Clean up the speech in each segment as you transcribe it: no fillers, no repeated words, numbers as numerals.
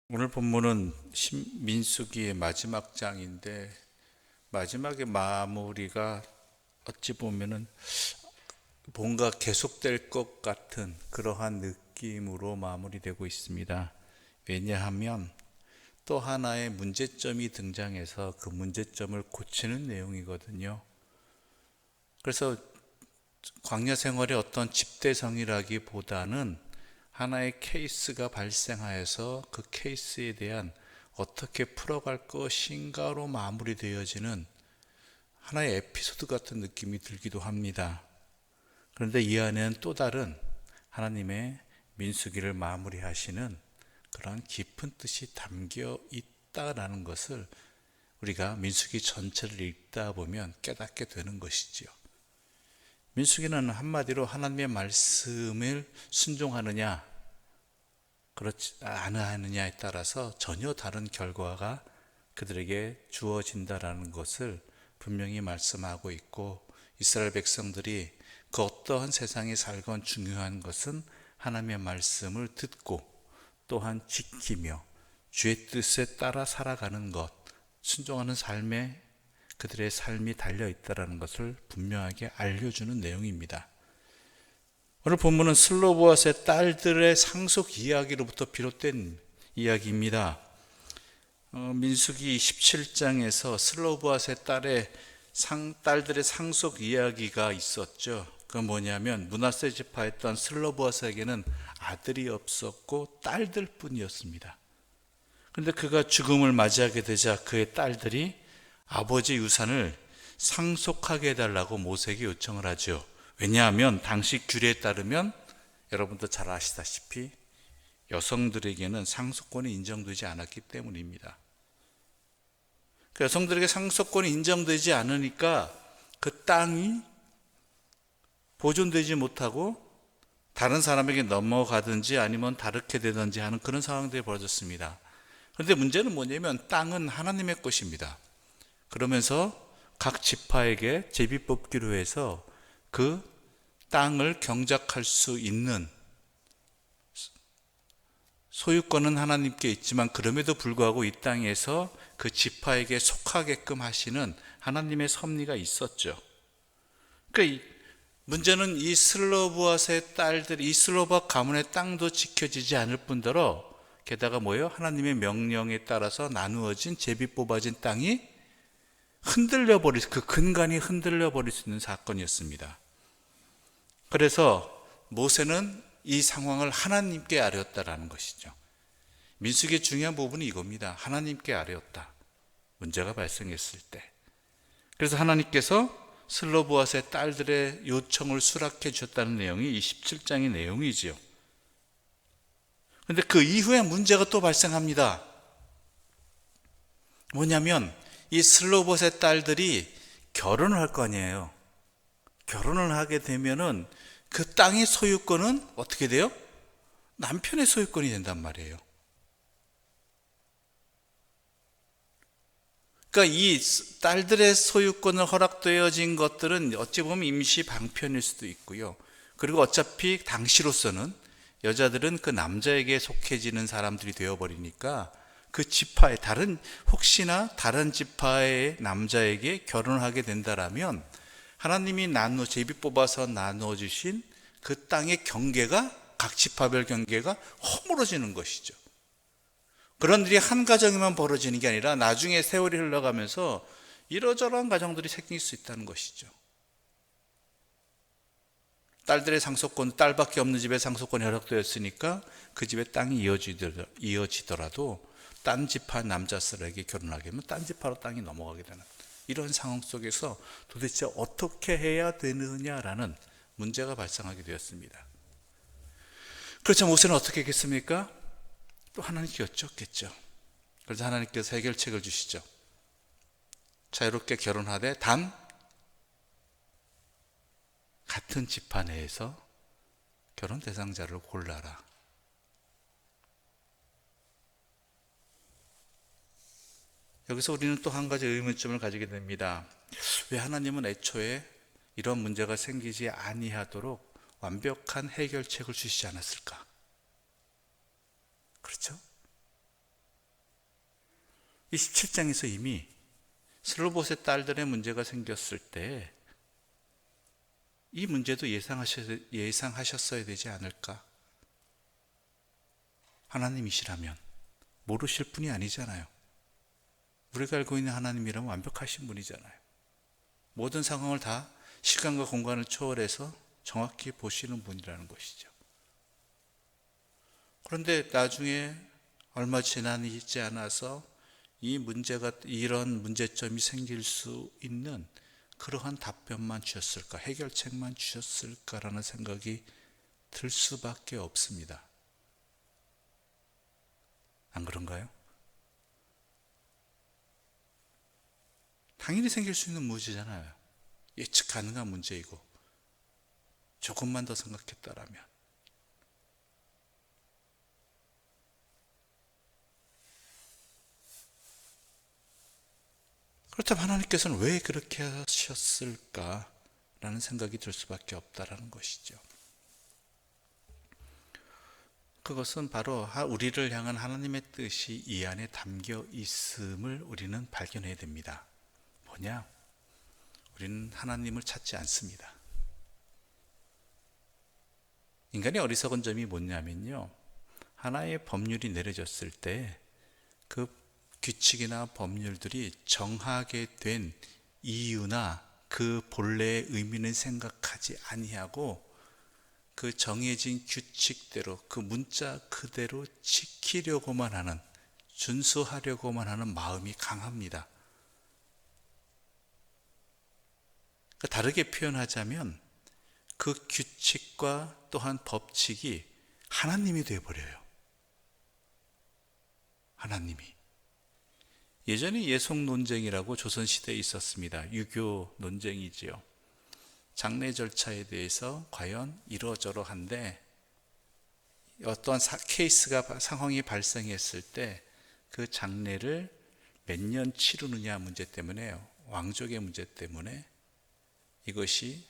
오늘 본문은 민수기의 마지막 장인데 마지막의 마무리가 어찌 보면은 뭔가 계속될 것 같은 그러한 느낌으로 마무리되고 있습니다. 왜냐하면 또 하나의 문제점이 등장해서 그 문제점을 고치는 내용이거든요. 그래서 광야 생활의 어떤 집대성이라기보다는 하나의 케이스가 발생하여서 그 케이스에 대한 어떻게 풀어갈 것인가로 마무리되어지는 하나의 에피소드 같은 느낌이 들기도 합니다. 그런데 이 안에는 또 다른 하나님의 민수기를 마무리하시는 그러한 깊은 뜻이 담겨 있다라는 것을 우리가 민수기 전체를 읽다 보면 깨닫게 되는 것이지요. 민수기는 한마디로 하나님의 말씀을 순종하느냐 그렇지 않느냐에 따라서 전혀 다른 결과가 그들에게 주어진다라는 것을 분명히 말씀하고 있고, 이스라엘 백성들이 그 어떠한 세상에 살건 중요한 것은 하나님의 말씀을 듣고 또한 지키며 주의 뜻에 따라 살아가는 것, 순종하는 삶에 그들의 삶이 달려있다는 것을 분명하게 알려주는 내용입니다. 오늘 본문은 슬로보앗의 딸들의 상속 이야기로부터 비롯된 이야기입니다. 민수기 17장에서 슬로보앗의 딸들의 상속 이야기가 있었죠. 그건 뭐냐면 므낫세 지파였던 슬로보앗에게는 아들이 없었고 딸들 뿐이었습니다. 그런데 그가 죽음을 맞이하게 되자 그의 딸들이 아버지 유산을 상속하게 해달라고 모세에게 요청을 하죠. 왜냐하면 당시 규례에 따르면 여러분도 잘 아시다시피 여성들에게는 상속권이 인정되지 않았기 때문입니다. 그 여성들에게 상속권이 인정되지 않으니까 그 땅이 보존되지 못하고 다른 사람에게 넘어가든지 아니면 다르게 되든지 하는 그런 상황들이 벌어졌습니다. 그런데 문제는 뭐냐면 땅은 하나님의 것입니다. 그러면서 각 지파에게 제비 뽑기로 해서 그 땅을 경작할 수 있는 소유권은 하나님께 있지만, 그럼에도 불구하고 이 땅에서 그 지파에게 속하게끔 하시는 하나님의 섭리가 있었죠. 그러니까 문제는 이 슬로보앗의 딸들, 이 슬로보앗 가문의 땅도 지켜지지 않을 뿐더러 게다가 뭐예요? 하나님의 명령에 따라서 나누어진 제비 뽑아진 땅이 그 근간이 흔들려 버릴 수 있는 사건이었습니다. 그래서 모세는 이 상황을 하나님께 아뢰었다라는 것이죠. 민수기의 중요한 부분이 이겁니다. 하나님께 아뢰었다. 문제가 발생했을 때. 그래서 하나님께서 슬로보앗의 딸들의 요청을 수락해 주셨다는 내용이 이 17장의 내용이지요. 그런데 그 이후에 문제가 또 발생합니다. 뭐냐면 이 슬로보앗의 딸들이 결혼을 할 거 아니에요. 결혼을 하게 되면은 그 땅의 소유권은 어떻게 돼요? 남편의 소유권이 된단 말이에요. 그러니까 이 딸들의 소유권을 허락되어진 것들은 어찌 보면 임시 방편일 수도 있고요. 그리고 어차피 당시로서는 여자들은 그 남자에게 속해지는 사람들이 되어버리니까 그 지파의 혹시나 다른 지파의 남자에게 결혼을 하게 된다라면 하나님이 제비 뽑아서 나누어 주신 그 땅의 경계가, 각 지파별 경계가 허물어지는 것이죠. 그런 일이 한 가정에만 벌어지는 게 아니라 나중에 세월이 흘러가면서 이러저러한 가정들이 생길 수 있다는 것이죠. 딸들의 상속권, 딸밖에 없는 집에 상속권이 허락되었으니까 그 집의 땅이 이어지더라도 딴 지파 남자들에게 결혼하게 되면 딴 지파로 땅이 넘어가게 되는 이런 상황 속에서 도대체 어떻게 해야 되느냐라는 문제가 발생하게 되었습니다. 그렇죠. 모세는 어떻게 했겠습니까? 또 하나님께 여쭙겠죠. 그래서 하나님께서 해결책을 주시죠. 자유롭게 결혼하되 단 같은 지파 내에서 결혼 대상자를 골라라. 여기서 우리는 또 한 가지 의문점을 가지게 됩니다. 왜 하나님은 애초에 이런 문제가 생기지 아니하도록 완벽한 해결책을 주시지 않았을까? 그렇죠? 이 17장에서 이미 슬로봇의 딸들의 문제가 생겼을 때 이 문제도 예상하셨어야 되지 않을까? 하나님이시라면 모르실 분이 아니잖아요. 우리가 알고 있는 하나님이라면 완벽하신 분이잖아요. 모든 상황을 다 시간과 공간을 초월해서 정확히 보시는 분이라는 것이죠. 그런데 나중에 얼마 지나지 않아서 이 문제가, 이런 문제점이 생길 수 있는 그러한 답변만 주셨을까, 해결책만 주셨을까라는 생각이 들 수밖에 없습니다. 안 그런가요? 당연히 생길 수 있는 문제잖아요. 예측 가능한 문제이고, 조금만 더 생각했다라면. 그렇다면 하나님께서는 왜 그렇게 하셨을까라는 생각이 들 수밖에 없다라는 것이죠. 그것은 바로 우리를 향한 하나님의 뜻이 이 안에 담겨 있음을 우리는 발견해야 됩니다. 뭐냐? 우리는 하나님을 찾지 않습니다. 인간의 어리석은 점이 뭐냐면요, 하나의 법률이 내려졌을 때 그 규칙이나 법률들이 정하게 된 이유나 그 본래의 의미는 생각하지 아니하고 그 정해진 규칙대로, 그 문자 그대로 지키려고만 하는, 준수하려고만 하는 마음이 강합니다. 다르게 표현하자면 그 규칙과 또한 법칙이 하나님이 되어버려요. 하나님이. 예전에 예속 논쟁이라고 조선시대에 있었습니다. 유교 논쟁이지요. 장례 절차에 대해서 과연 이러저러한데 어떠한 케이스가, 상황이 발생했을 때 그 장례를 몇 년 치르느냐 문제 때문에, 왕족의 문제 때문에 이것이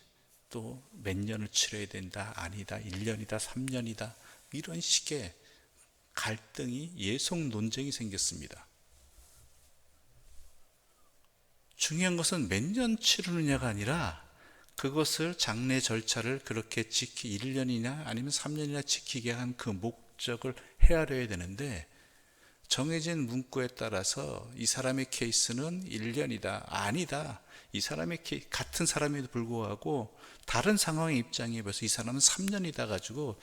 또 몇 년을 치러야 된다, 아니다, 1년이다, 3년이다, 이런 식의 갈등이, 예속 논쟁이 생겼습니다. 중요한 것은 몇 년 치르느냐가 아니라 그것을, 장례 절차를 그렇게 1년이나 아니면 3년이나 지키게 한 그 목적을 헤아려야 되는데, 정해진 문구에 따라서 이 사람의 케이스는 1년이다, 아니다, 이 사람의 같은 사람에도 불구하고 다른 상황의 입장에 비해서 이 사람은 3년이다 가지고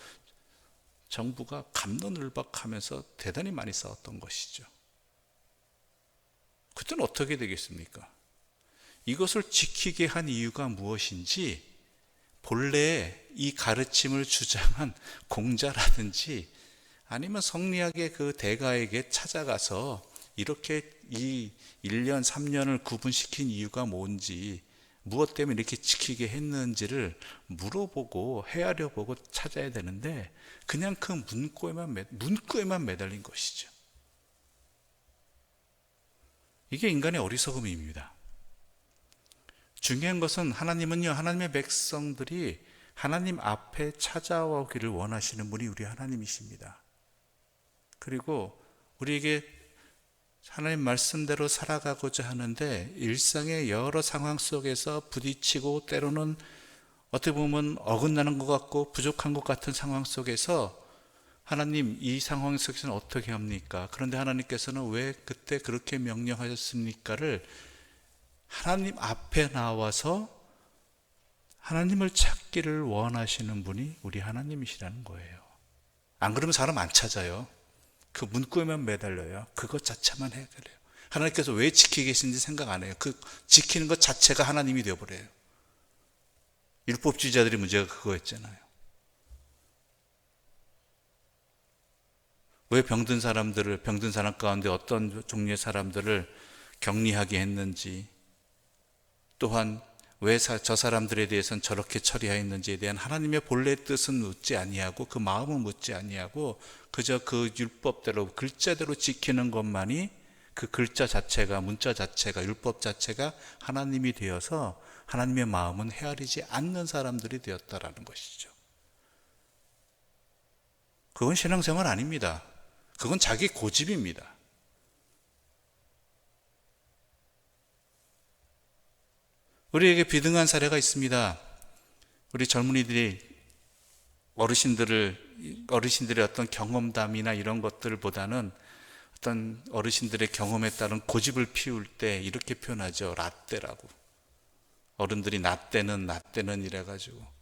정부가 갑론을박하면서 대단히 많이 싸웠던 것이죠. 그때는 어떻게 되겠습니까? 이것을 지키게 한 이유가 무엇인지, 본래 이 가르침을 주장한 공자라든지 아니면 성리학의 그 대가에게 찾아가서 이렇게 이 1년, 3년을 구분시킨 이유가 뭔지, 무엇 때문에 이렇게 지키게 했는지를 물어보고 헤아려보고 찾아야 되는데, 그냥 그 문구에만 매달린 것이죠. 이게 인간의 어리석음입니다. 중요한 것은, 하나님은요, 하나님의 백성들이 하나님 앞에 찾아오기를 원하시는 분이 우리 하나님이십니다. 그리고 우리에게 하나님 말씀대로 살아가고자 하는데, 일상의 여러 상황 속에서 부딪히고 때로는 어떻게 보면 어긋나는 것 같고 부족한 것 같은 상황 속에서, 하나님 이 상황 속에서는 어떻게 합니까? 그런데 하나님께서는 왜 그때 그렇게 명령하셨습니까를 하나님 앞에 나와서 하나님을 찾기를 원하시는 분이 우리 하나님이시라는 거예요. 안 그러면 사람 안 찾아요. 그 문구에만 매달려요. 그것 자체만 해결해요. 하나님께서 왜 지키고 계신지 생각 안 해요. 그 지키는 것 자체가 하나님이 되어버려요. 율법주의자들의 문제가 그거였잖아요. 왜 병든 사람 가운데 어떤 종류의 사람들을 격리하게 했는지, 또한 왜 저 사람들에 대해서는 저렇게 처리하였는지에 대한 하나님의 본래 뜻은 묻지 아니하고, 그 마음은 묻지 아니하고, 그저 그 율법대로, 글자대로 지키는 것만이, 그 글자 자체가, 문자 자체가, 율법 자체가 하나님이 되어서 하나님의 마음은 헤아리지 않는 사람들이 되었다라는 것이죠. 그건 신앙생활 아닙니다. 그건 자기 고집입니다. 우리에게 비등한 사례가 있습니다. 우리 젊은이들이 어르신들의 어떤 경험담이나 이런 것들보다는 어떤 어르신들의 경험에 따른 고집을 피울 때 이렇게 표현하죠. 라떼라고. 어른들이 나 때는 이래가지고.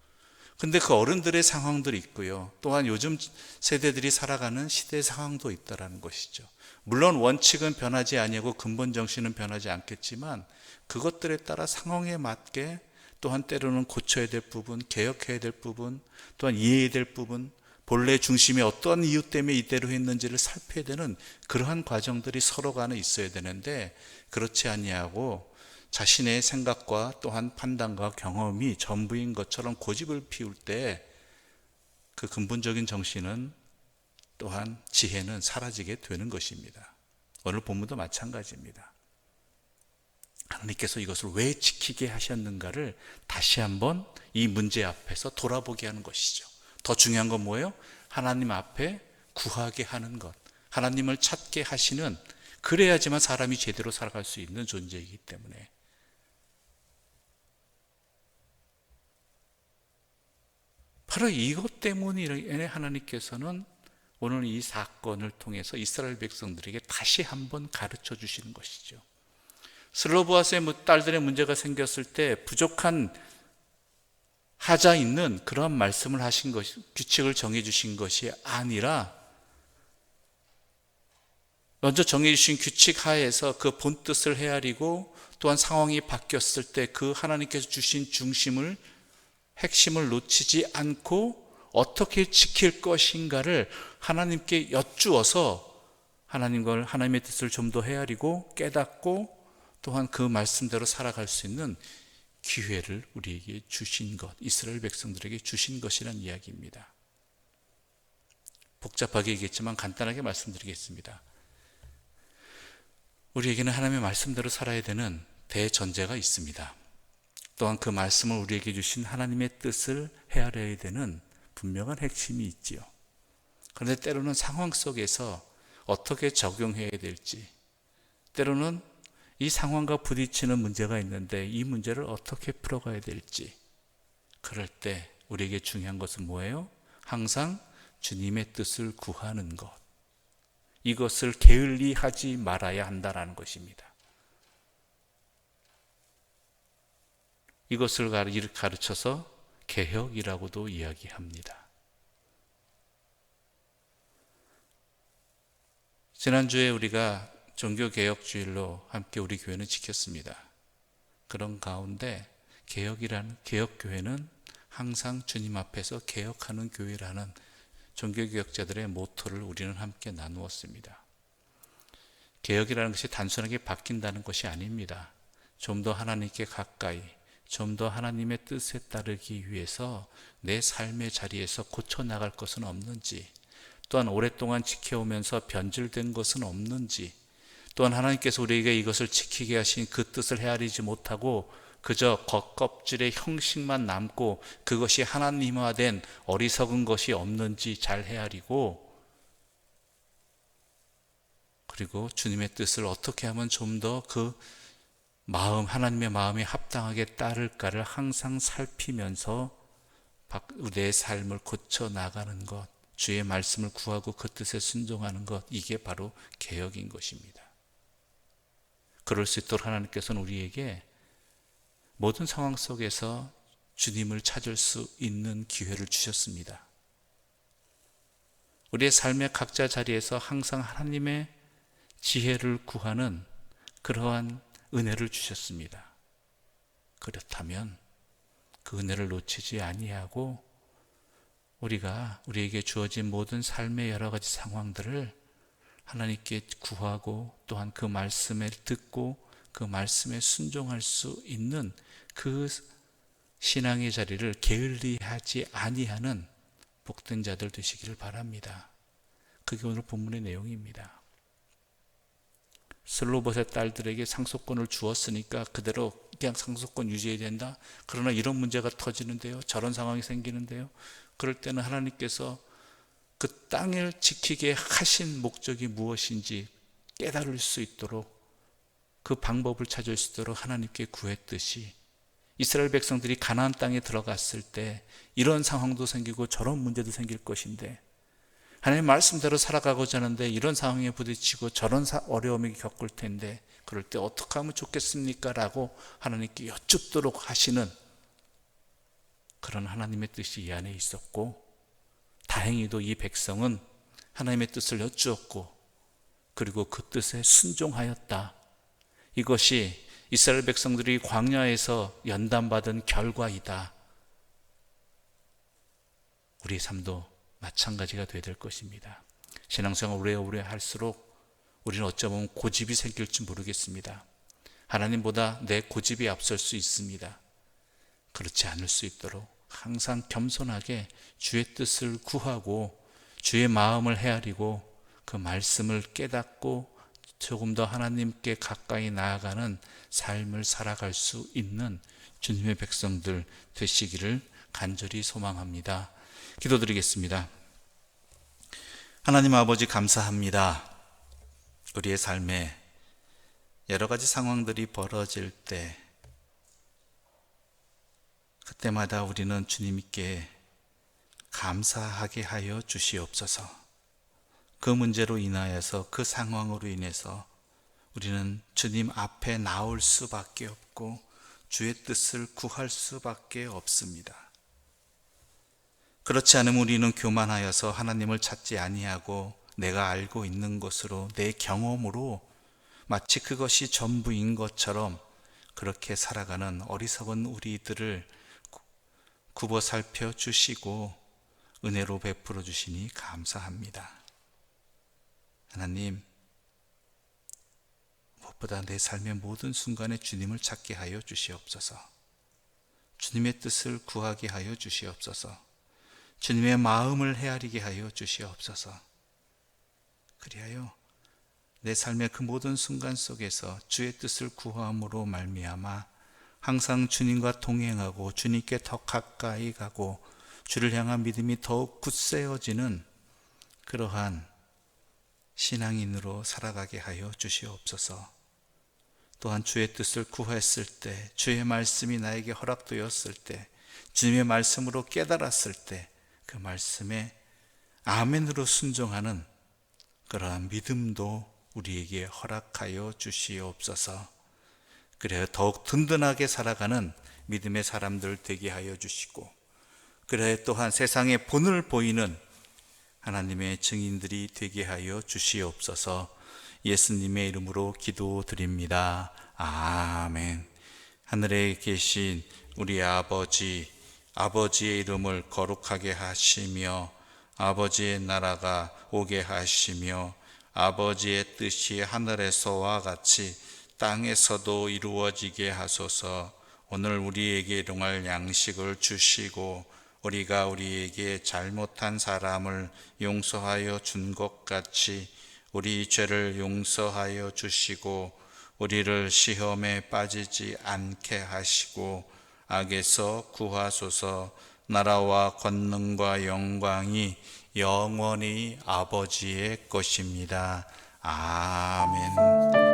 근데 그 어른들의 상황들이 있고요. 또한 요즘 세대들이 살아가는 시대의 상황도 있다라는 것이죠. 물론 원칙은 변하지 아니하고 근본 정신은 변하지 않겠지만 그것들에 따라 상황에 맞게 또한 때로는 고쳐야 될 부분, 개혁해야 될 부분, 또한 이해해야 될 부분, 본래 중심이 어떤 이유 때문에 이대로 했는지를 살펴야 되는 그러한 과정들이 서로 간에 있어야 되는데 그렇지 아니하고 자신의 생각과 또한 판단과 경험이 전부인 것처럼 고집을 피울 때 그 근본적인 정신은 또한 지혜는 사라지게 되는 것입니다. 오늘 본문도 마찬가지입니다. 하나님께서 이것을 왜 지키게 하셨는가를 다시 한번 이 문제 앞에서 돌아보게 하는 것이죠. 더 중요한 건 뭐예요? 하나님 앞에 구하게 하는 것, 하나님을 찾게 하시는, 그래야지만 사람이 제대로 살아갈 수 있는 존재이기 때문에 바로 이것 때문에 하나님께서는 오늘 이 사건을 통해서 이스라엘 백성들에게 다시 한번 가르쳐 주시는 것이죠. 슬로보아스의 딸들의 문제가 생겼을 때 부족한 하자 있는 그런 말씀을 하신 것이, 규칙을 정해 주신 것이 아니라 먼저 정해 주신 규칙 하에서 그 본뜻을 헤아리고 또한 상황이 바뀌었을 때 그 하나님께서 주신 중심을, 핵심을 놓치지 않고 어떻게 지킬 것인가를 하나님께 여쭈어서 하나님의 뜻을 좀 더 헤아리고 깨닫고 또한 그 말씀대로 살아갈 수 있는 기회를 우리에게 주신 것, 이스라엘 백성들에게 주신 것이라는 이야기입니다. 복잡하게 얘기했지만 간단하게 말씀드리겠습니다. 우리에게는 하나님의 말씀대로 살아야 되는 대전제가 있습니다. 또한 그 말씀을 우리에게 주신 하나님의 뜻을 헤아려야 되는 분명한 핵심이 있지요. 그런데 때로는 상황 속에서 어떻게 적용해야 될지, 때로는 이 상황과 부딪히는 문제가 있는데 이 문제를 어떻게 풀어가야 될지, 그럴 때 우리에게 중요한 것은 뭐예요? 항상 주님의 뜻을 구하는 것, 이것을 게을리 하지 말아야 한다는 것입니다. 이것을 가르쳐서 개혁이라고도 이야기합니다. 지난주에 우리가 종교개혁주일로 함께 우리 교회는 지켰습니다. 그런 가운데 개혁교회는 항상 주님 앞에서 개혁하는 교회라는 종교개혁자들의 모토를 우리는 함께 나누었습니다. 개혁이라는 것이 단순하게 바뀐다는 것이 아닙니다. 좀 더 하나님께 가까이, 좀 더 하나님의 뜻에 따르기 위해서 내 삶의 자리에서 고쳐나갈 것은 없는지, 또한 오랫동안 지켜오면서 변질된 것은 없는지, 또한 하나님께서 우리에게 이것을 지키게 하신 그 뜻을 헤아리지 못하고 그저 겉껍질의 형식만 남고 그것이 하나님화된 어리석은 것이 없는지 잘 헤아리고, 그리고 주님의 뜻을 어떻게 하면 좀 더 그 하나님의 마음에 합당하게 따를까를 항상 살피면서 내 삶을 고쳐 나가는 것, 주의 말씀을 구하고 그 뜻에 순종하는 것, 이게 바로 개혁인 것입니다. 그럴 수 있도록 하나님께서는 우리에게 모든 상황 속에서 주님을 찾을 수 있는 기회를 주셨습니다. 우리의 삶의 각자 자리에서 항상 하나님의 지혜를 구하는 그러한 은혜를 주셨습니다. 그렇다면 그 은혜를 놓치지 아니하고 우리에게 주어진 모든 삶의 여러 가지 상황들을 하나님께 구하고 또한 그 말씀을 듣고 그 말씀에 순종할 수 있는 그 신앙의 자리를 게을리하지 아니하는 복된 자들 되시기를 바랍니다. 그게 오늘 본문의 내용입니다. 슬로봇의 딸들에게 상속권을 주었으니까 그대로 그냥 상속권 유지해야 된다. 그러나 이런 문제가 터지는데요, 저런 상황이 생기는데요, 그럴 때는 하나님께서 그 땅을 지키게 하신 목적이 무엇인지 깨달을 수 있도록, 그 방법을 찾을 수 있도록 하나님께 구했듯이 이스라엘 백성들이 가나안 땅에 들어갔을 때 이런 상황도 생기고 저런 문제도 생길 것인데, 하나님 말씀대로 살아가고자 하는데 이런 상황에 부딪히고 저런 어려움을 겪을 텐데 그럴 때 어떻게 하면 좋겠습니까? 라고 하나님께 여쭙도록 하시는 그런 하나님의 뜻이 이 안에 있었고, 다행히도 이 백성은 하나님의 뜻을 여쭈었고 그리고 그 뜻에 순종하였다. 이것이 이스라엘 백성들이 광야에서 연단받은 결과이다. 우리 삶도 마찬가지가 되어야 될 것입니다. 신앙생활 오래 할수록 우리는 어쩌면 고집이 생길지 모르겠습니다. 하나님보다 내 고집이 앞설 수 있습니다. 그렇지 않을 수 있도록 항상 겸손하게 주의 뜻을 구하고 주의 마음을 헤아리고 그 말씀을 깨닫고 조금 더 하나님께 가까이 나아가는 삶을 살아갈 수 있는 주님의 백성들 되시기를 간절히 소망합니다. 기도드리겠습니다. 하나님 아버지, 감사합니다. 우리의 삶에 여러 가지 상황들이 벌어질 때 그때마다 우리는 주님께 감사하게 하여 주시옵소서. 그 문제로 인하여서, 그 상황으로 인해서 우리는 주님 앞에 나올 수밖에 없고 주의 뜻을 구할 수밖에 없습니다. 그렇지 않으면 우리는 교만하여서 하나님을 찾지 아니하고 내가 알고 있는 것으로, 내 경험으로 마치 그것이 전부인 것처럼 그렇게 살아가는 어리석은 우리들을 굽어 살펴 주시고 은혜로 베풀어 주시니 감사합니다. 하나님, 무엇보다 내 삶의 모든 순간에 주님을 찾게 하여 주시옵소서. 주님의 뜻을 구하게 하여 주시옵소서. 주님의 마음을 헤아리게 하여 주시옵소서. 그리하여 내 삶의 그 모든 순간 속에서 주의 뜻을 구함으로 말미암아 항상 주님과 동행하고 주님께 더 가까이 가고 주를 향한 믿음이 더욱 굳세어지는 그러한 신앙인으로 살아가게 하여 주시옵소서. 또한 주의 뜻을 구했을 때, 주의 말씀이 나에게 허락되었을 때, 주님의 말씀으로 깨달았을 때 그 말씀에 아멘으로 순종하는 그러한 믿음도 우리에게 허락하여 주시옵소서. 그래야 더욱 든든하게 살아가는 믿음의 사람들 되게 하여 주시고, 그래야 또한 세상에 본을 보이는 하나님의 증인들이 되게 하여 주시옵소서. 예수님의 이름으로 기도드립니다. 아멘. 하늘에 계신 우리 아버지의 이름을 거룩하게 하시며 아버지의 나라가 오게 하시며 아버지의 뜻이 하늘에서와 같이 땅에서도 이루어지게 하소서. 오늘 우리에게 일용할 양식을 주시고 우리가 우리에게 잘못한 사람을 용서하여 준 것 같이 우리 죄를 용서하여 주시고 우리를 시험에 빠지지 않게 하시고 악에서 구하소서. 나라와 권능과 영광이 영원히 아버지의 것입니다. 아멘.